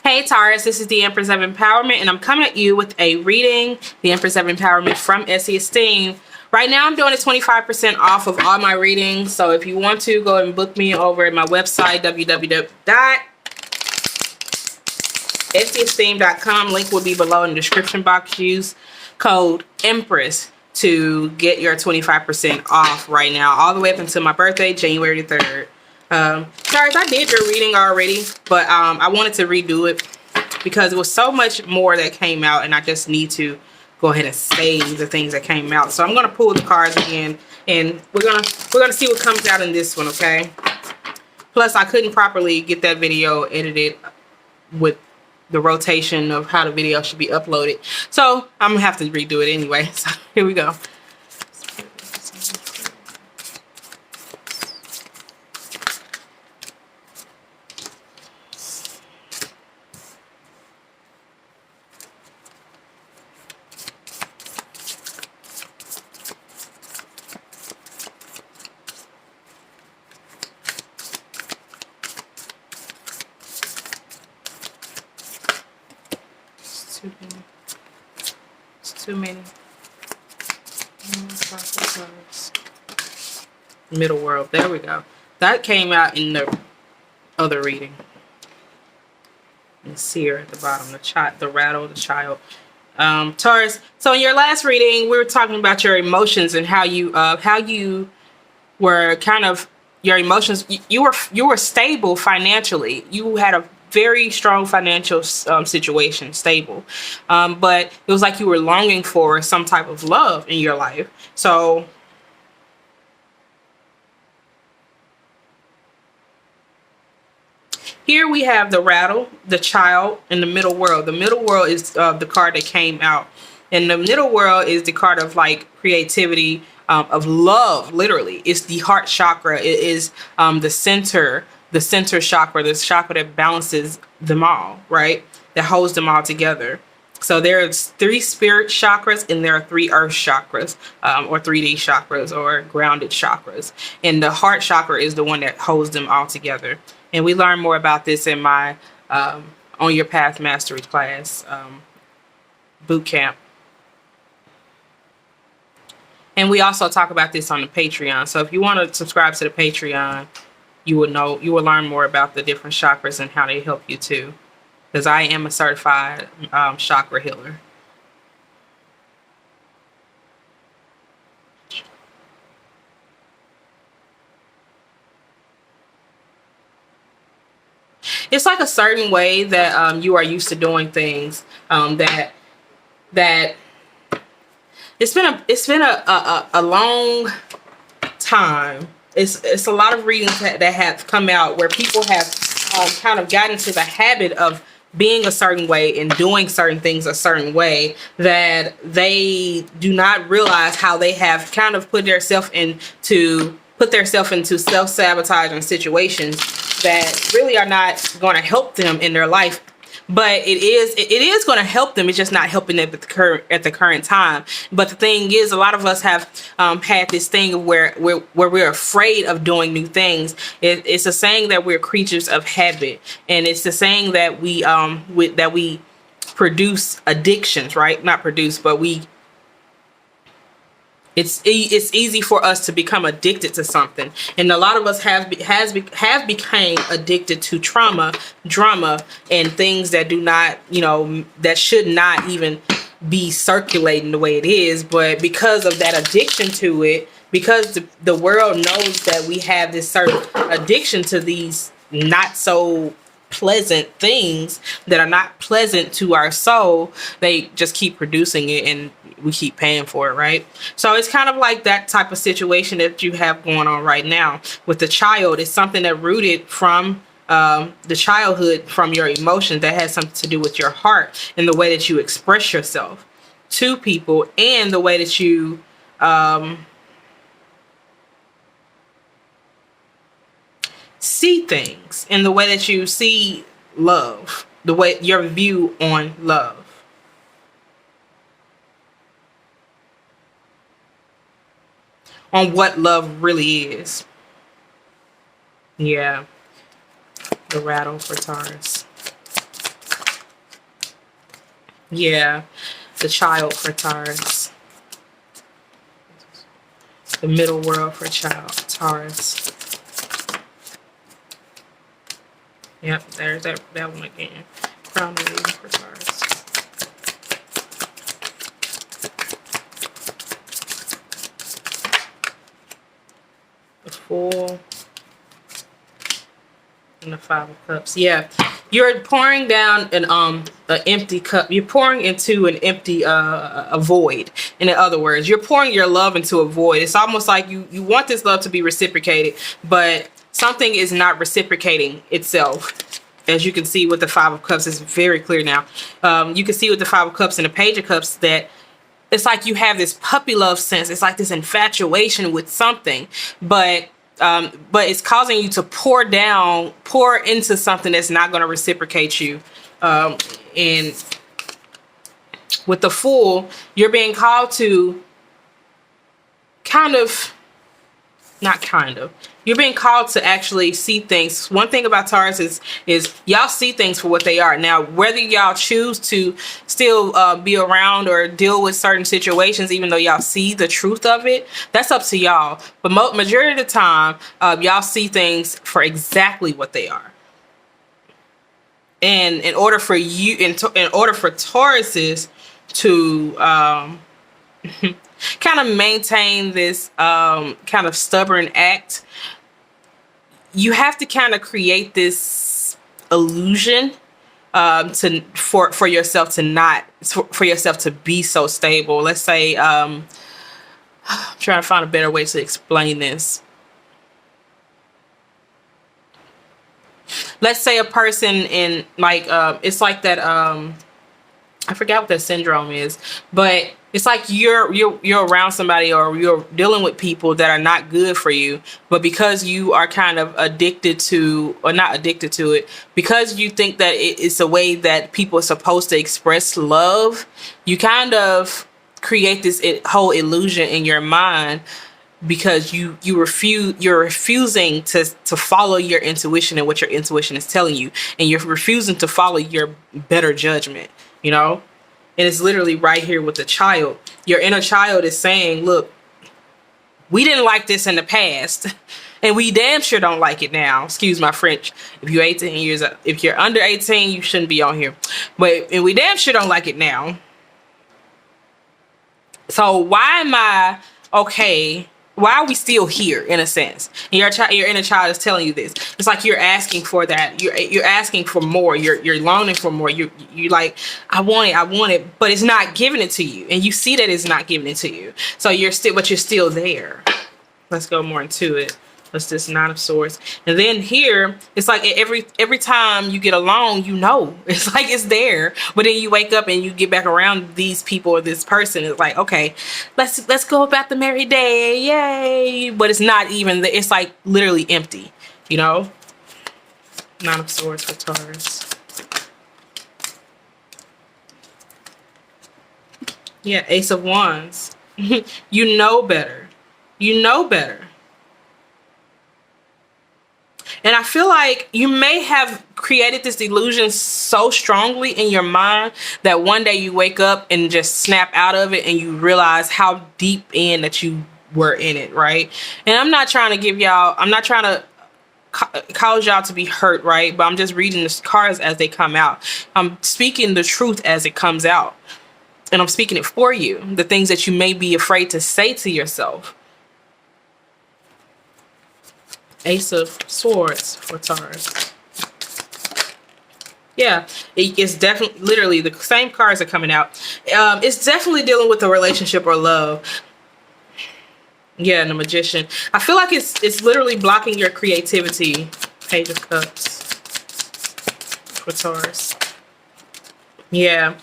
Hey Taurus, this is the Empress of Empowerment, and I'm coming at you with a reading, the Empress of Empowerment from Essie Esteem. Right now I'm doing a 25% off of all my readings, so if you want to, go and book me over at my website, www.essieesteem.com. Link will be below in the description box. Use code Empress to get your 25% off right now, all the way up until my birthday, January 3rd. Taurus, I did your reading already, but I wanted to redo it because it was so much more that came out, and I just need to go ahead and save the things that came out. So I'm gonna pull the cards again, and we're gonna see what comes out in this one, okay? Plus, I couldn't properly get that video edited with the rotation of how the video should be uploaded, so I'm gonna have to redo it anyway. So here we go. It's too many. Middle world. There we go. That came out in the other reading. And seer at the bottom. The rattle, the child. Taurus. So in your last reading, we were talking about your emotions and how you were kind of your emotions. You were stable financially. You had a very strong financial situation, stable, but it was like you were longing for some type of love in your life. So here we have the rattle, the child, and the middle world. The middle world is the card that came out, and the middle world is the card of like creativity, of love. Literally, it's the heart chakra. It is the center chakra, the chakra that balances them all, right? That holds them all together. So there's 3 spirit chakras and there are 3 earth chakras, or 3D chakras, or grounded chakras. And the heart chakra is the one that holds them all together. And we learn more about this in my On Your Path Mastery class, boot camp. And we also talk about this on the Patreon. So if you want to subscribe to the Patreon, you will learn more about the different chakras and how they help you too. Because I am a certified chakra healer. It's like a certain way that you are used to doing things, that it's been a long time. It's a lot of readings that have come out where people have kind of gotten into the habit of being a certain way and doing certain things a certain way, that they do not realize how they have kind of put themselves into self-sabotaging situations that really are not going to help them in their life. But it is going to help them. It's just not helping them at the current time. But the thing is, a lot of us have had this thing where we're afraid of doing new things. It's a saying that we're creatures of habit, and it's the saying that we produce addictions, right? Not produce, but it's easy for us to become addicted to something, and a lot of us have become addicted to trauma, drama, and things that do not, that should not even be circulating the way it is. But because of that addiction to it, because the world knows that we have this certain addiction to these not so pleasant things that are not pleasant to our soul, they just keep producing it and we keep paying for it, right? So it's kind of like that type of situation that you have going on right now with the child. It's something that rooted from the childhood, from your emotions, that has something to do with your heart and the way that you express yourself to people, and the way that you see things, and the way that you see love, the way your view on love. On what love really is. Yeah. The rattle for Taurus. Yeah, the child for Taurus. The middle world for Taurus. Yep, there's that one again. Crown reading for Taurus. The Fool and the Five of Cups. Yeah, you're pouring down an empty cup. You're pouring into an empty a void. In other words, you're pouring your love into a void. It's almost like you want this love to be reciprocated, but something is not reciprocating itself. As you can see with the Five of Cups, it's very clear now. You can see with the Five of Cups and the Page of Cups that it's like you have this puppy love sense. It's like this infatuation with something, but it's causing you to pour into something that's not going to reciprocate you. And with the Fool, you're being called to you're being called to actually see things. One thing about Taurus is y'all see things for what they are. Now, whether y'all choose to still be around or deal with certain situations, even though y'all see the truth of it, that's up to y'all. But majority of the time, y'all see things for exactly what they are. And in order for Tauruses to kind of maintain this kind of stubborn act, you have to kind of create this illusion for yourself to be so stable. Let's say I'm trying to find a better way to explain this. Let's say a person in it's like that I forgot what that syndrome is, but it's like you're around somebody or you're dealing with people that are not good for you, but because you are kind of addicted to, or not addicted to it, because you think that it's a way that people are supposed to express love, you kind of create this whole illusion in your mind because you're refusing to follow your intuition and what your intuition is telling you, and you're refusing to follow your better judgment, you know. And it's literally right here with the child. Your inner child is saying, look, we didn't like this in the past, and we damn sure don't like it now. Excuse my French. If you're under 18, you shouldn't be on here. And we damn sure don't like it now. So why am I okay? Why are we still here, in a sense? And your inner child is telling you this. It's like you're asking for that. You're asking for more. You're longing for more. You're like, I want it, but it's not giving it to you, and you see that it's not giving it to you. So you're still there. Let's go more into it. Let's this Nine of Swords, and then here it's like every time you get along, you know, it's like it's there, but then you wake up and you get back around these people or this person. It's like, okay, let's go about the merry day, yay! But it's not even. It's like literally empty, you know. Nine of Swords for Taurus. Yeah, Ace of Wands. You know better. You know better. And I feel like you may have created this illusion so strongly in your mind that one day you wake up and just snap out of it and you realize how deep in that you were in it, right? And I'm not trying to cause y'all to be hurt, right? But I'm just reading the cards as they come out. I'm speaking the truth as it comes out. And I'm speaking it for you. The things that you may be afraid to say to yourself. Ace of Swords for Taurus. Yeah, it's definitely, literally, the same cards are coming out. It's definitely dealing with a relationship or love. Yeah, and the Magician. I feel like it's literally blocking your creativity. Page of Cups for Taurus. Yeah.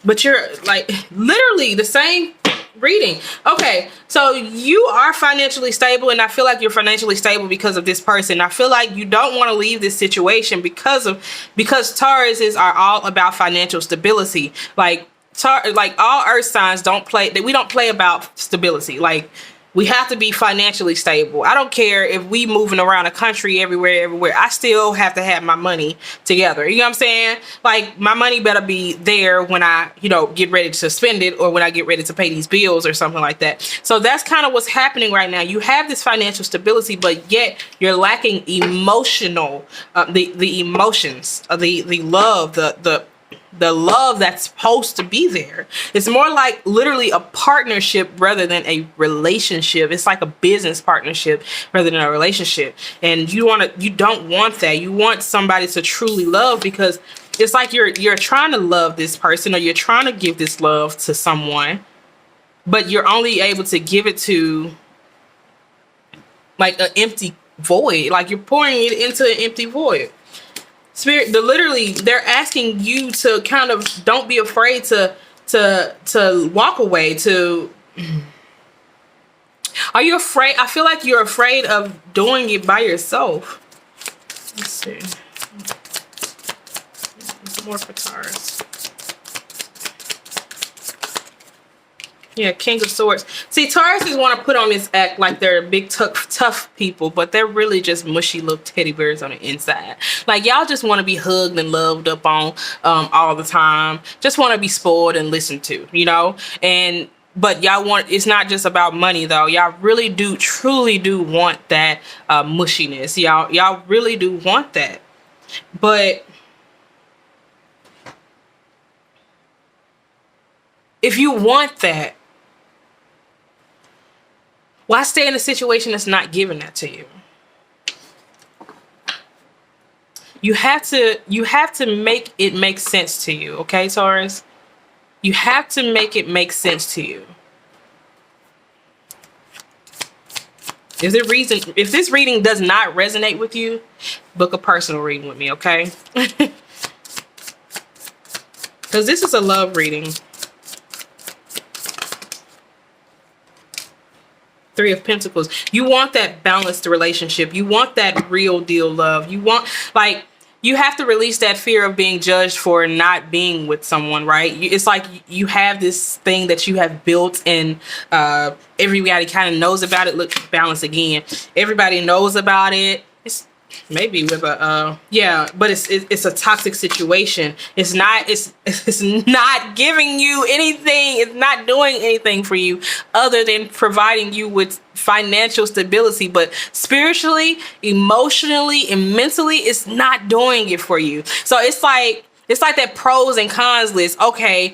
But you're like literally the same reading. Okay, so you are financially stable, and I feel like you're financially stable because of this person. I feel like you don't want to leave this situation because Tauruses are all about financial stability. Like all earth signs don't play about stability. Like We have to be financially stable. I don't care if we moving around the country everywhere. I still have to have my money together. You know what I'm saying? Like, my money better be there when I, get ready to spend it, or when I get ready to pay these bills or something like that. So that's kind of what's happening right now. You have this financial stability, but yet you're lacking emotional, the emotions, the love, the love that's supposed to be there. It's more like literally a partnership rather than a relationship. It's like a business partnership rather than a relationship. And you don't want that. You want somebody to truly love, because it's like you're trying to love this person, or you're trying to give this love to someone, but you're only able to give it to like an empty void. Like, you're pouring it into an empty void. Spirit, they're asking you to kind of don't be afraid to walk away. Are you afraid? I feel like you're afraid of doing it by yourself. Let's see. Some more for Taurus. Yeah, King of Swords. See, Tauruses want to put on this act like they're big, tough people, but they're really just mushy little teddy bears on the inside. Like, y'all just want to be hugged and loved up on all the time. Just want to be spoiled and listened to, But y'all it's not just about money, though. Y'all really do, truly do want that mushiness. Y'all really do want that. But if you want that, why stay in a situation that's not giving that to you? You have to make it make sense to you, okay, Taurus? You have to make it make sense to you. If this reading does not resonate with you, book a personal reading with me, okay? Because this is a love reading. Three of Pentacles. You want that balanced relationship. You want that real deal love. You have to release that fear of being judged for not being with someone, right? It's like you have this thing that you have built, and everybody kind of knows about it. Look, balance again. Everybody knows about it. It's maybe with but it's a toxic situation. It's not giving you anything. It's not doing anything for you other than providing you with financial stability, but spiritually, emotionally, and mentally, it's not doing it for you. So it's like that pros and cons list. Okay,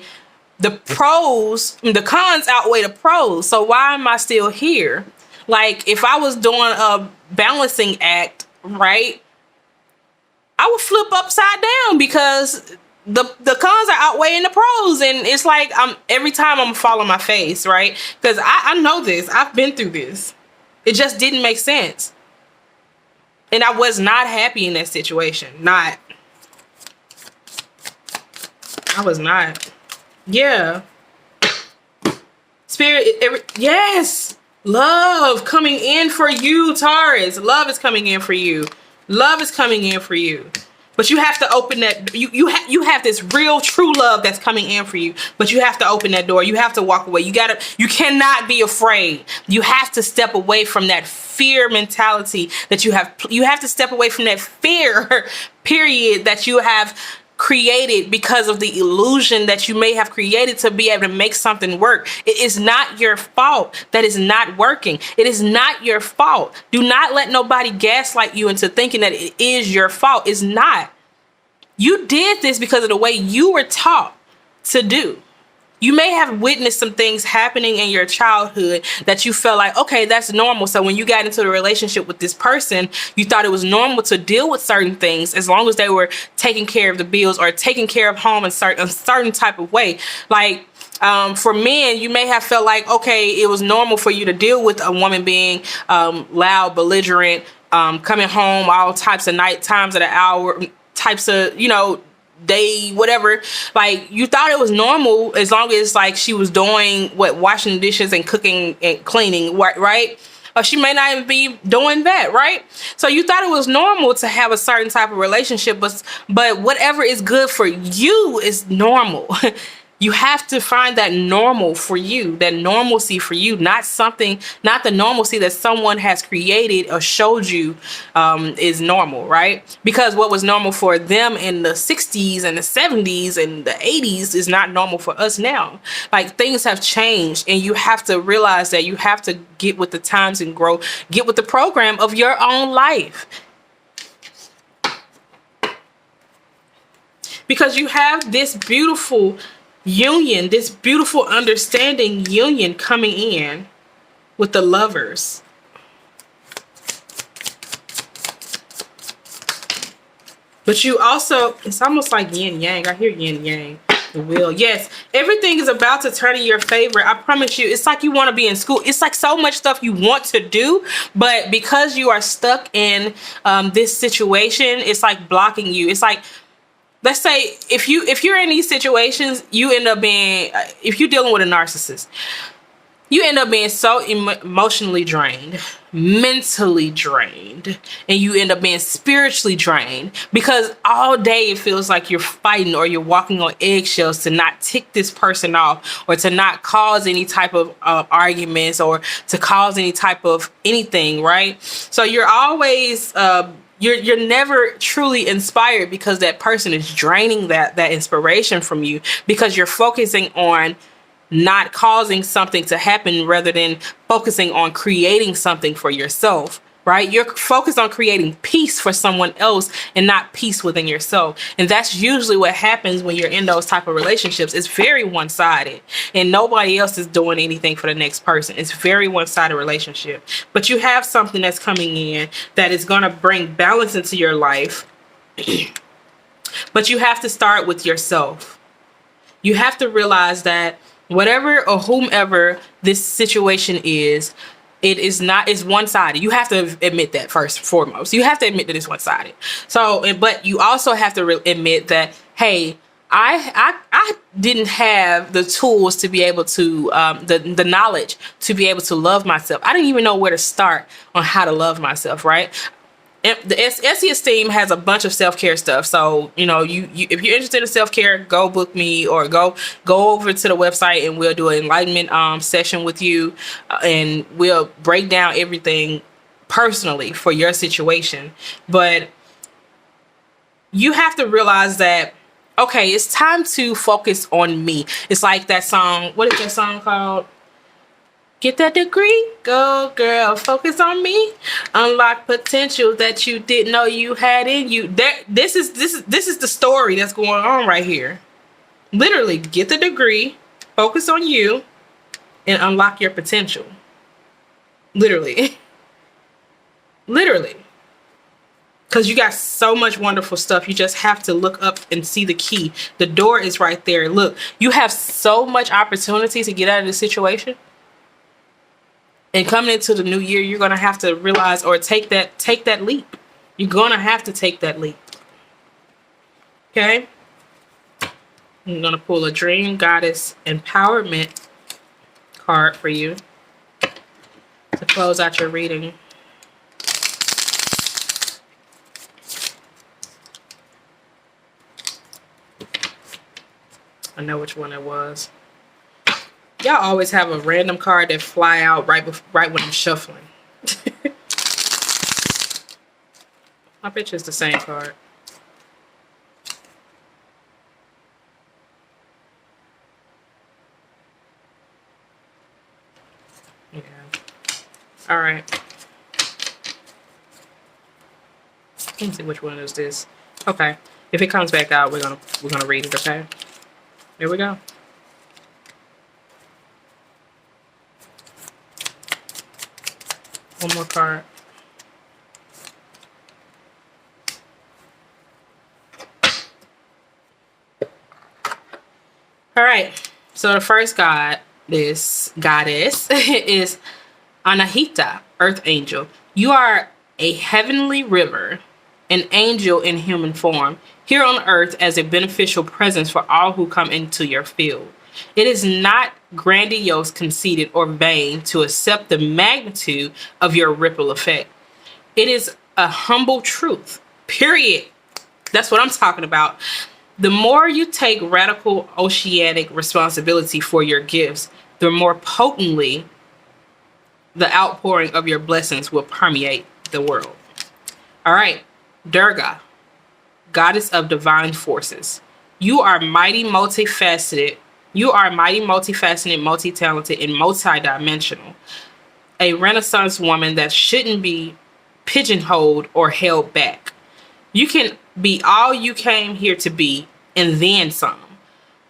the cons outweigh the pros. So why am I still here? Like, if I was doing a balancing act, right, I would flip upside down, because the cons are outweighing the pros, and it's like every time I'm falling my face, right? Because I know this. I've been through this. It just didn't make sense, and I was not happy in that situation. I was not. Yeah. Spirit. Yes. Love coming in for you, Taurus. Love is coming in for you. Love is coming in for you. But you have to open that. You have this real, true love that's coming in for you. But you have to open that door. You have to walk away. You cannot be afraid. You have to step away from that fear mentality that you have. You have to step away from that fear, period, that you have created because of the illusion that you may have created to be able to make something work. It is not your fault that is not working. It is not your fault. Do not let nobody gaslight you into thinking that it is your fault. It's not. You did this because of the way you were taught to do. You may have witnessed some things happening in your childhood that you felt like, okay, that's normal. So when you got into the relationship with this person, you thought it was normal to deal with certain things as long as they were taking care of the bills or taking care of home in a certain type of way. Like, for men, you may have felt like, okay, it was normal for you to deal with a woman being loud, belligerent, coming home all types of night times of the hour, types of, day, whatever. Like, you thought it was normal as long as like she was doing washing the dishes and cooking and cleaning, right? Or she may not even be doing that, right? So you thought it was normal to have a certain type of relationship, but whatever is good for you is normal. You have to find that normal for you, that normalcy for you, not the normalcy that someone has created or showed you is normal, right? Because what was normal for them in the 60s and the 70s and the 80s is not normal for us now. Like, things have changed, and you have to realize that you have to get with the times and grow, get with the program of your own life. Because you have this beautiful union, this beautiful understanding union coming in with the Lovers. But you also, it's almost like yin yang. I hear yin yang. The wheel. Yes, everything is about to turn in your favor. I promise you. It's like you want to be in school. It's like so much stuff you want to do, but because you are stuck in this situation, it's like blocking you. It's like, let's say if you're in these situations, you end up being, if you're dealing with a narcissist, you end up being so emotionally drained, mentally drained, and you end up being spiritually drained, because all day it feels like you're fighting or you're walking on eggshells to not tick this person off, or to not cause any type of arguments, or to cause any type of anything, right? So you're always you're never truly inspired, because that person is draining that inspiration from you, because you're focusing on not causing something to happen rather than focusing on creating something for yourself, right? You're focused on creating peace for someone else and not peace within yourself. And that's usually what happens when you're in those type of relationships. It's very one-sided, and nobody else is doing anything for the next person. It's very one-sided relationship. But you have something that's coming in that is going to bring balance into your life. But you have to start with yourself. You have to realize that whatever or whomever this situation is, it's one-sided. You have to admit that first and foremost. You have to admit that it's one-sided. So, but you also have to admit that, hey, I didn't have the tools to be able to, the knowledge to be able to love myself. I didn't even know where to start on how to love myself, right? The Essie Esteem has a bunch of self-care stuff. So, you know, you if you're interested in self-care, go book me, or go over to the website, and we'll do an enlightenment session with you, and we'll break down everything personally for your situation. But you have to realize that, okay, it's time to focus on me. It's like that song. What is that song called? Get that degree, go girl, focus on me, unlock potential that you didn't know you had in you. This is the story that's going on right here. Literally, get the degree, focus on you, and unlock your potential. Literally. Literally. Because you got so much wonderful stuff. You just have to look up and see the key. The door is right there. Look, you have so much opportunity to get out of this situation. And coming into the new year, you're going to have to realize, or take that leap. You're going to have to take that leap. Okay? I'm going to pull a Dream Goddess Empowerment card for you to close out your reading. I know which one it was. Y'all always have a random card that fly out right when I'm shuffling. I bet you it's the same card. Yeah. All right. Let me see which one is this. Okay. If it comes back out, we're gonna read it. Okay. Here we go. One more card. All right. So the first goddess is Anahita, Earth Angel. You are a heavenly river, an angel in human form, here on earth as a beneficial presence for all who come into your field. It is not grandiose, conceited, or vain to accept the magnitude of your ripple effect. It is a humble truth, period. That's what I'm talking about. The more you take radical oceanic responsibility for your gifts, the more potently the outpouring of your blessings will permeate the world. All right, Durga, goddess of divine forces. You are mighty, multifaceted. You are mighty, multifaceted, multi-talented, and multi-dimensional. A Renaissance woman that shouldn't be pigeonholed or held back. You can be all you came here to be and then some.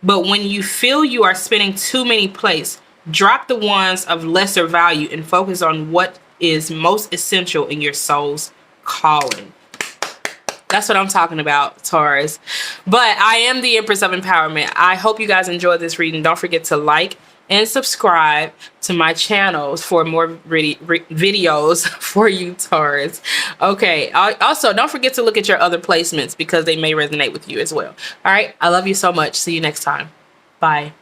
But when you feel you are spinning too many plates, drop the ones of lesser value and focus on what is most essential in your soul's calling. That's what I'm talking about, Taurus. But I am the Empress of Empowerment. I hope you guys enjoyed this reading. Don't forget to like and subscribe to my channels for more videos for you, Taurus. Okay. Also, don't forget to look at your other placements because they may resonate with you as well. All right. I love you so much. See you next time. Bye.